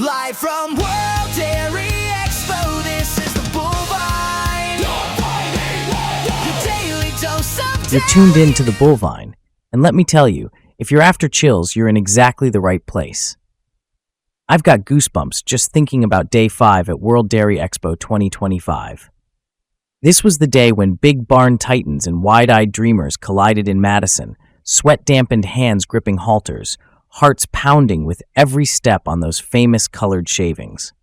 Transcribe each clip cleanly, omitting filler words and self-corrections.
Live from World Dairy Expo, this is the Bullvine. Your daily dose of You're tuned in to the Bullvine, and let me tell you, if you're after chills, you're in exactly the right place. I've got goosebumps just thinking about Day 5 at World Dairy Expo 2025. This was the day when big barn titans and wide-eyed dreamers collided in Madison, sweat-dampened hands gripping halters, hearts pounding with every step on those famous colored shavings.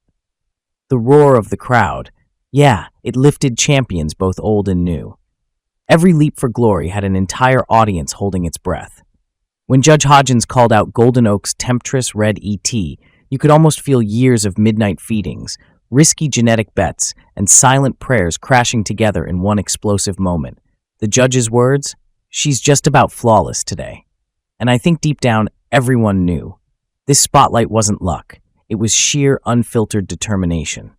The roar of the crowd, yeah, it lifted champions both old and new. Every leap for glory had an entire audience holding its breath. When Judge Hodgins called out Golden-Oaks Temptres-Red-ET, you could almost feel years of midnight feedings, risky genetic bets, and silent prayers crashing together in one explosive moment. The judge's words? She's just about flawless today. And I think deep down, everyone knew. This spotlight wasn't luck. It was sheer, unfiltered determination.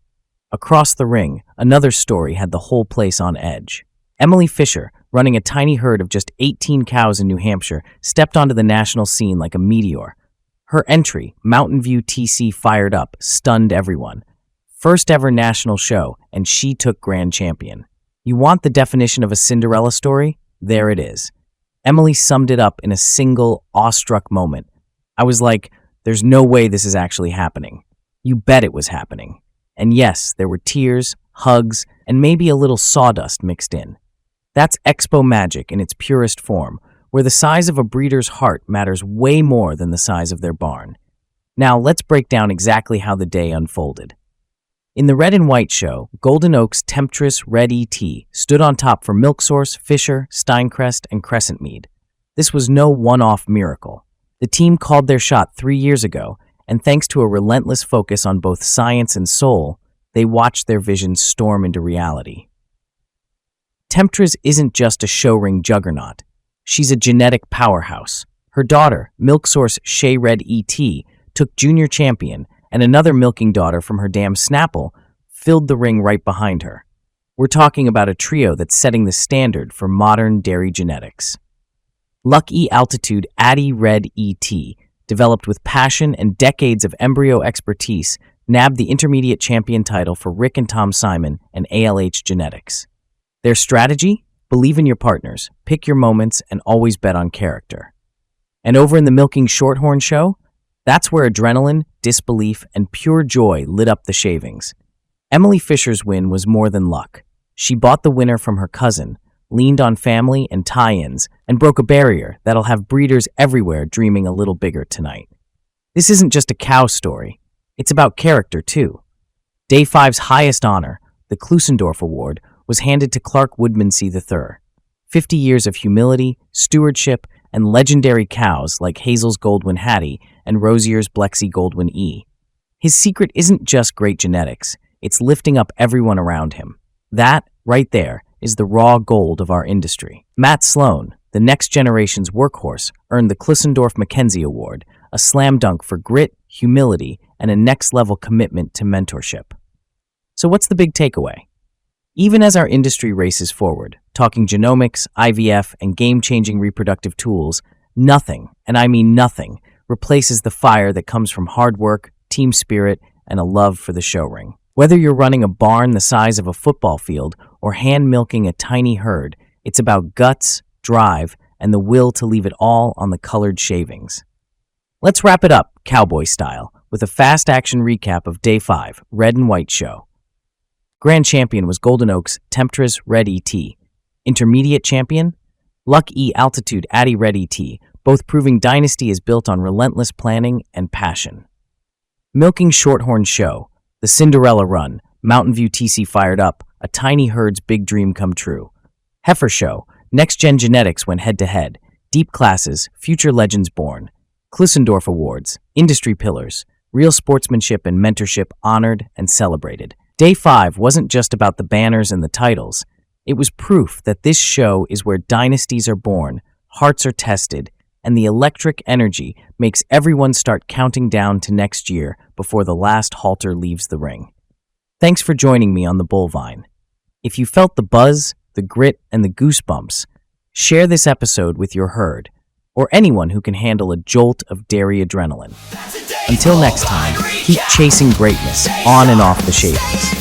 Across the ring, another story had the whole place on edge. Emily Fisher, running a tiny herd of just 18 cows in New Hampshire, stepped onto the national scene like a meteor. Her entry, Mountainview TC Fired Up, stunned everyone. First ever national show, and she took grand champion. You want the definition of a Cinderella story? There it is. Emily summed it up in a single, awestruck moment. I was like, there's no way this is actually happening. You bet it was happening. And yes, there were tears, hugs, and maybe a little sawdust mixed in. That's Expo magic in its purest form, where the size of a breeder's heart matters way more than the size of their barn. Now, let's break down exactly how the day unfolded. In the red and white show, Golden-Oaks Temptres-Red-ET stood on top for Milk Source, Fisher, Steinecrest, and Crescent Mead. This was no one-off miracle. The team called their shot 3 years ago, and thanks to a relentless focus on both science and soul, they watched their vision storm into reality. Temptres isn't just a show ring juggernaut. She's a genetic powerhouse. Her daughter, Milk Source Shea Red ET, took junior champion, and another milking daughter from her dam Snapple filled the ring right behind her. We're talking about a trio that's setting the standard for modern dairy genetics. Lucky Altitude Addie Red ET, developed with passion and decades of embryo expertise, nabbed the intermediate champion title for Rick and Tom Simon and ALH Genetics. Their strategy? Believe in your partners, pick your moments, and always bet on character. And over in the Milking Shorthorn show, that's where adrenaline, disbelief, and pure joy lit up the shavings. Emily Fisher's win was more than luck. She bought the winner from her cousin, leaned on family and tie-ins, and broke a barrier that'll have breeders everywhere dreaming a little bigger tonight. This isn't just a cow story. It's about character, too. Day 5's highest honor, the Klussendorf Award, was handed to Clark Woodmansee III. 50 years of humility, stewardship, and legendary cows like Hazel's Goldwyn Hattie and Rosier's Blexy Goldwyn E. His secret isn't just great genetics, it's lifting up everyone around him. That, right there, is the raw gold of our industry. Matt Sloan, the next generation's workhorse, earned the Klussendorf-MacKenzie Award, a slam dunk for grit, humility, and a next-level commitment to mentorship. So what's the big takeaway? Even as our industry races forward, talking genomics, IVF, and game-changing reproductive tools, nothing, and I mean nothing, replaces the fire that comes from hard work, team spirit, and a love for the show ring. Whether you're running a barn the size of a football field or hand-milking a tiny herd, it's about guts, drive, and the will to leave it all on the colored shavings. Let's wrap it up, cowboy style, with a fast-action recap of Day 5, Red and White Show. Grand champion was Golden-Oaks Temptres-Red-ET. Intermediate champion? Lucky Altitude Addie Red ET, both proving dynasty is built on relentless planning and passion. Milking Shorthorn Show, the Cinderella Run, Mountainview TC Fired Up, a tiny herd's big dream come true. Heifer Show, next-gen genetics went head-to-head, deep classes, future legends born. Klussendorf Awards, industry pillars, real sportsmanship and mentorship honored and celebrated. Day 5 wasn't just about the banners and the titles. It was proof that this show is where dynasties are born, hearts are tested, and the electric energy makes everyone start counting down to next year before the last halter leaves the ring. Thanks for joining me on the Bullvine. If you felt the buzz, the grit, and the goosebumps, share this episode with your herd, or anyone who can handle a jolt of dairy adrenaline. Until next time, keep chasing greatness on and off the shavings.